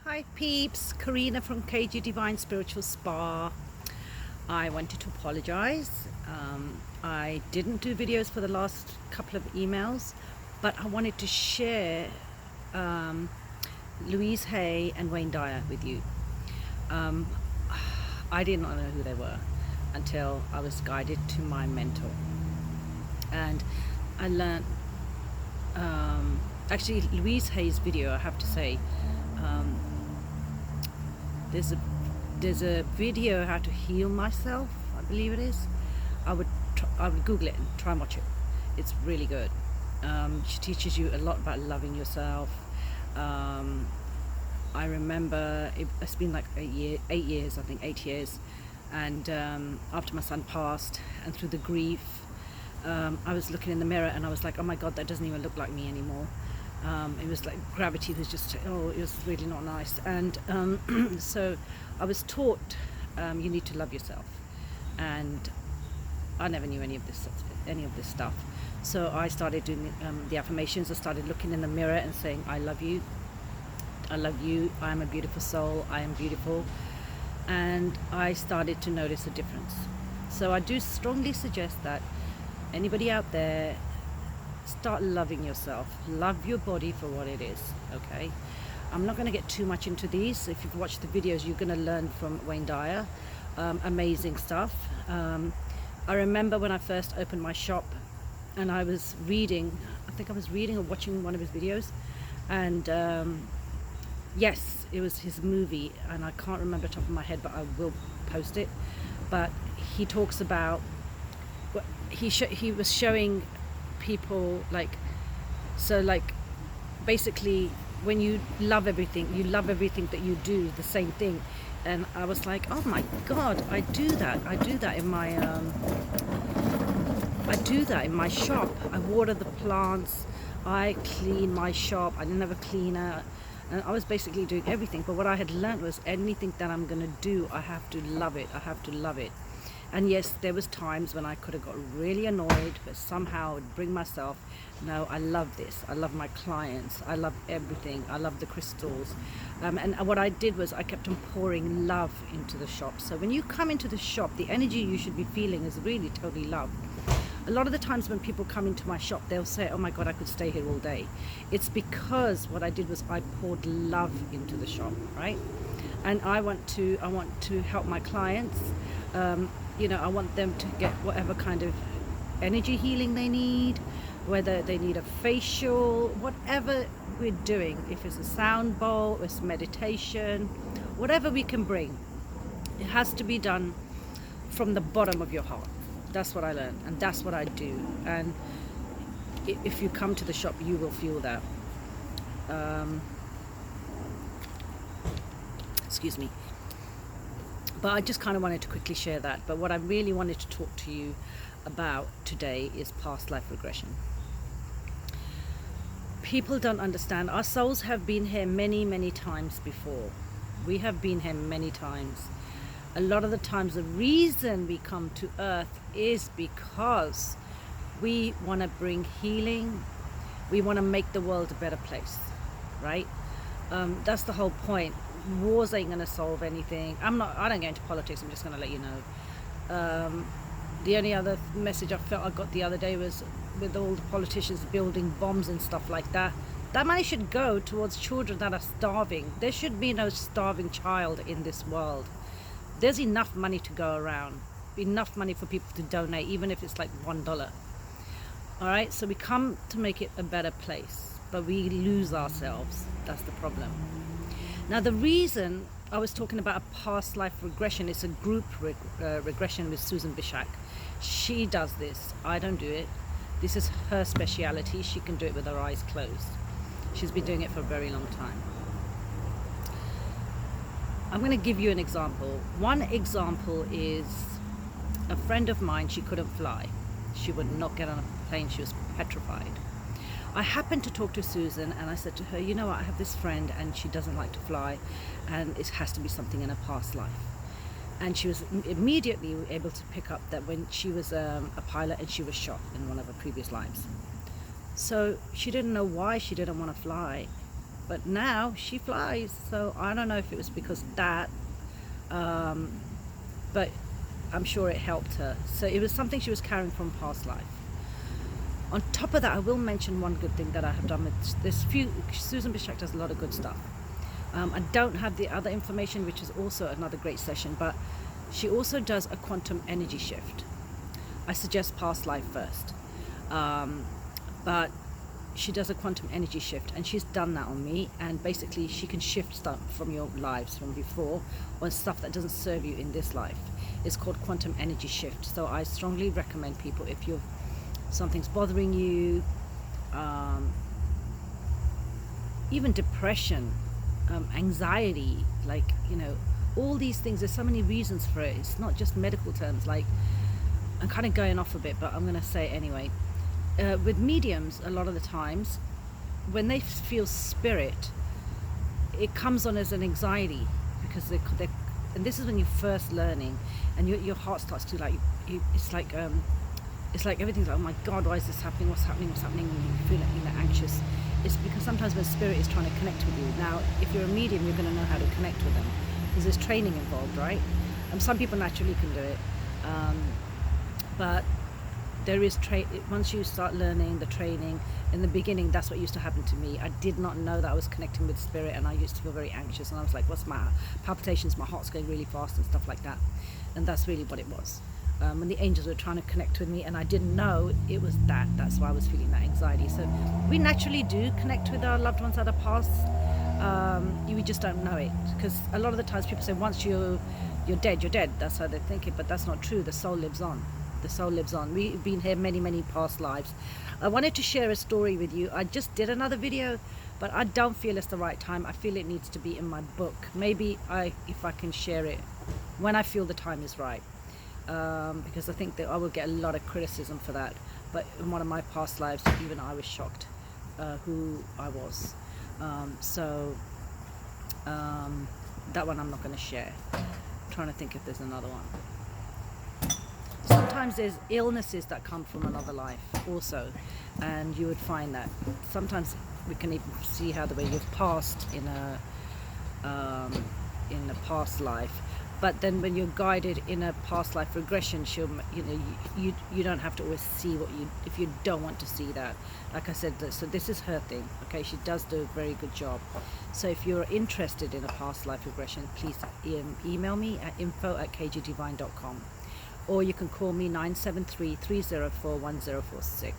Hi peeps, Karenna from KG Divine Spiritual Spa. I wanted to apologize. I didn't do videos for the last couple of emails, but I wanted to share Louise Hay and Wayne Dyer with you. I did not know who they were until I was guided to my mentor. And I learned, actually Louise Hay's video, I have to say, there's a video how to heal myself, I believe it is. I would Google it and try and watch it. It's really good. She teaches you a lot about loving yourself. I remember it's been like 8 years, I think 8 years, and after my son passed and through the grief, I was looking in the mirror and I was like, oh my God, that doesn't even look like me anymore. It was like gravity was just, it was really not nice. And so I was taught you need to love yourself, and I never knew any of this stuff. So I started doing the affirmations. I started looking in the mirror and saying, I love you, I love you, I am a beautiful soul, I am beautiful. And I started to notice a difference. So I do strongly suggest that anybody out there, start loving yourself. Love your body for what it is, okay? I'm not going to get too much into these. If you've watched the videos, you're going to learn from Wayne Dyer. Amazing stuff. I remember when I first opened my shop and I was reading, I think I was reading or watching one of his videos, and yes, it was his movie, and I can't remember top of my head, but I will post it. But he talks about, he was showing people like basically when you love everything, you love everything that you do, the same thing. And I was like, oh my God, I do that in my shop. I water the plants, I clean my shop, I didn't have a cleaner, and I was basically doing everything. But what I had learned was anything that I'm gonna do, I have to love it. And yes, there was times when I could have got really annoyed, but somehow I would bring myself, no, I love this. I love my clients. I love everything. I love the crystals. And what I did was I kept on pouring love into the shop. So when you come into the shop, the energy you should be feeling is really totally love. A lot of the times when people come into my shop, they'll say, oh my God, I could stay here all day. It's because what I did was I poured love into the shop, right? And I want to help my clients. I want them to get whatever kind of energy healing they need, whether they need a facial, whatever we're doing. If it's a sound bowl, it's meditation, whatever we can bring, it has to be done from the bottom of your heart. That's what I learned, and that's what I do. And if you come to the shop, you will feel that. Excuse me. But I just kind of wanted to quickly share that. But what I really wanted to talk to you about today is past life regression. People don't understand. Our souls have been here many, many times before. We have been here many times. A lot of the times the reason we come to earth is because we want to bring healing. We want to make the world a better place, right? That's the whole point. Wars ain't going to solve anything. I don't get into politics, I'm just going to let you know. The only other message I felt I got the other day was with all the politicians building bombs and stuff like that. That money should go towards children that are starving. There should be no starving child in this world. There's enough money to go around, enough money for people to donate, even if it's like $1. All right, so we come to make it a better place, but we lose ourselves. That's the problem. Now, the reason I was talking about a past life regression is a group regression with Susan Bishak. She does this. I don't do it. This is her speciality. She can do it with her eyes closed. She's been doing it for a very long time. I'm going to give you an example. One example is a friend of mine. She couldn't fly. She would not get on a plane. She was petrified. I happened to talk to Susan, and I said to her, you know what, I have this friend and she doesn't like to fly, and it has to be something in her past life. And she was immediately able to pick up that when she was a pilot and she was shot in one of her previous lives. So she didn't know why she didn't want to fly. but now she flies. So I don't know if it was because of that, but I'm sure it helped her. So it was something she was carrying from past life. On top of that, I will mention one good thing that I have done with this Susan Bishak does a lot of good stuff. I don't have the other information, which is also another great session, but she also does a quantum energy shift. I suggest past life first, but she does a quantum energy shift, and she's done that on me. And basically, she can shift stuff from your lives from before, or stuff that doesn't serve you in this life. It's called quantum energy shift. So I strongly recommend people, if something's bothering you, even depression, anxiety, like, all these things, there's so many reasons for it. It's not just medical terms. Like, I'm kind of going off a bit, but I'm going to say it anyway. With mediums, a lot of the times, when they feel spirit, it comes on as an anxiety, because and this is when you're first learning, and your heart starts to it's like everything's like, oh my God, why is this happening? What's happening? And you feel anxious. It's because sometimes when spirit is trying to connect with you. Now, if you're a medium, you're going to know how to connect with them, because there's training involved, right? Some people naturally can do it, but there is once you start learning the training. In the beginning, that's what used to happen to me. I did not know that I was connecting with spirit, and I used to feel very anxious, and I was like, what's my palpitations? My heart's going really fast and stuff like that. And that's really what it was. When the angels were trying to connect with me, and I didn't know it was that. That's why I was feeling that anxiety. So we naturally do connect with our loved ones that are past. We just don't know it, because a lot of the times people say, once you're dead, you're dead. That's how they think it, but that's not true. The soul lives on. The soul lives on. We've been here many past lives. I wanted to share a story with you. I just did another video, but I don't feel it's the right time. I feel it needs to be in my book. Maybe if I can share it when I feel the time is right, because I think that I will get a lot of criticism for that. But in one of my past lives, even I was shocked who I was. That one I'm not going to share. I'm trying to think if there's another one. Sometimes there's illnesses that come from another life also, and you would find that sometimes we can even see how the way you've passed in a past life. But then when you're guided in a past life regression, you don't have to always see if you don't want to see that. Like I said, so this is her thing. Okay, she does do a very good job. So if you're interested in a past life regression, please email me at info@kgdivine.com. Or you can call me 973-304-1046.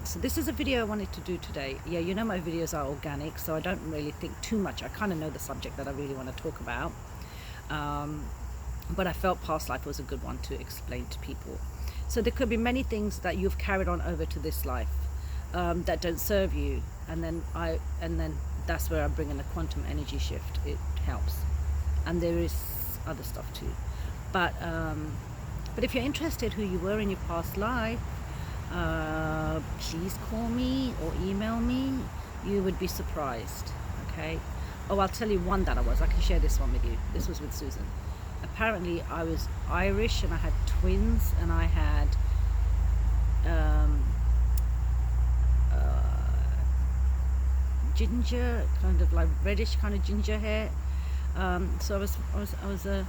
So this is a video I wanted to do today. Yeah, my videos are organic, so I don't really think too much. I kind of know the subject that I really want to talk about. But I felt past life was a good one to explain to people. So there could be many things that you've carried on over to this life that don't serve you. And then that's where I bring in the quantum energy shift. It helps. And there is other stuff too. But if you're interested who you were in your past life, please call me or email me. You would be surprised. Okay. Oh, I'll tell you one that I can share this one with you. This was with Susan. Apparently I was Irish, and I had twins, and I had ginger, kind of like reddish kind of ginger hair. So I was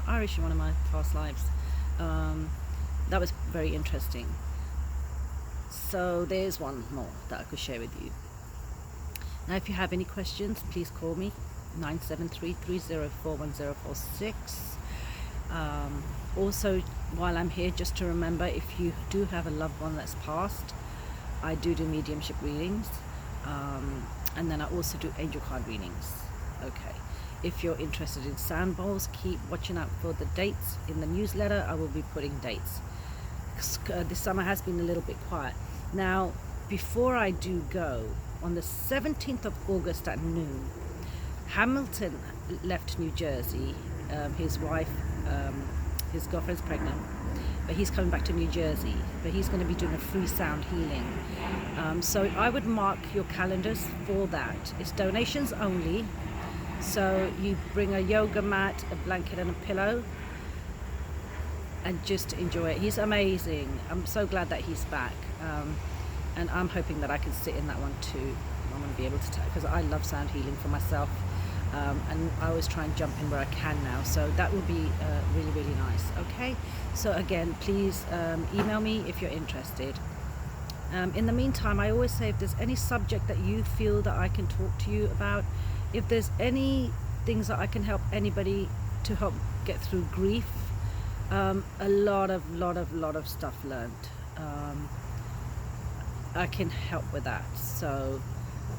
Irish in one of my past lives. That was very interesting. So there's one more that I could share with you. Now, if you have any questions, please call me 973-304-1046. Also, while I'm here, just to remember, if you do have a loved one that's passed, I do mediumship readings, and then I also do angel card readings. Okay. If you're interested in sound bowls, keep watching out for the dates in the newsletter. I will be putting dates. This summer has been a little bit quiet. Now, before I do go, on the 17th of August at noon, Hamilton left New Jersey. His wife, his girlfriend's pregnant, but he's coming back to New Jersey. But he's going to be doing a free sound healing. So I would mark your calendars for that. It's donations only. So you bring a yoga mat, a blanket and a pillow, and just enjoy it. He's amazing. I'm so glad that he's back. And I'm hoping that I can sit in that one too. I'm going to be able to, because I love sound healing for myself, and I always try and jump in where I can now, so that would be really, really nice. Okay, so again, please email me if you're interested. In the meantime, I always say, if there's any subject that you feel that I can talk to you about, if there's any things that I can help anybody to help get through grief, a lot of stuff learned, I can help with that. So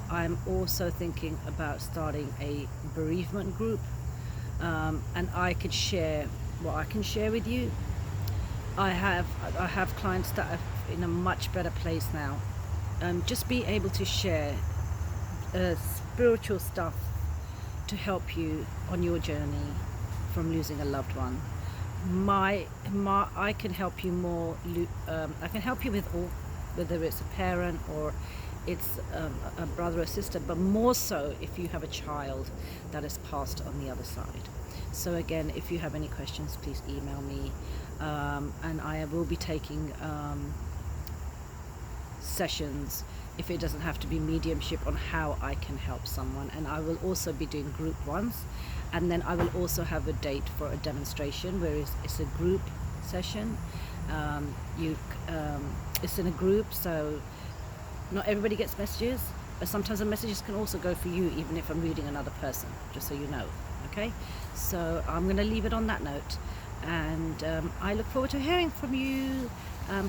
I'm also thinking about starting a bereavement group, and I could share what I can share with you. I have clients that are in a much better place now. Just be able to share spiritual stuff to help you on your journey from losing a loved one. I can help you more. I can help you with all, whether it's a parent or it's a brother or sister, but more so if you have a child that has passed on the other side. So again, if you have any questions, please email me, and I will be taking sessions, if it doesn't have to be mediumship, on how I can help someone. And I will also be doing group ones, and then I will also have a date for a demonstration where it's a group session. It's in a group, so not everybody gets messages, but sometimes the messages can also go for you, even if I'm reading another person, just so you know. Okay, so I'm going to leave it on that note, and I look forward to hearing from you.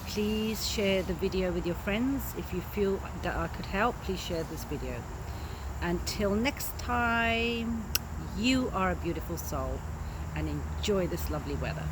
Please share the video with your friends. If you feel that I could help, please share this video. Until next time, you are a beautiful soul, and enjoy this lovely weather.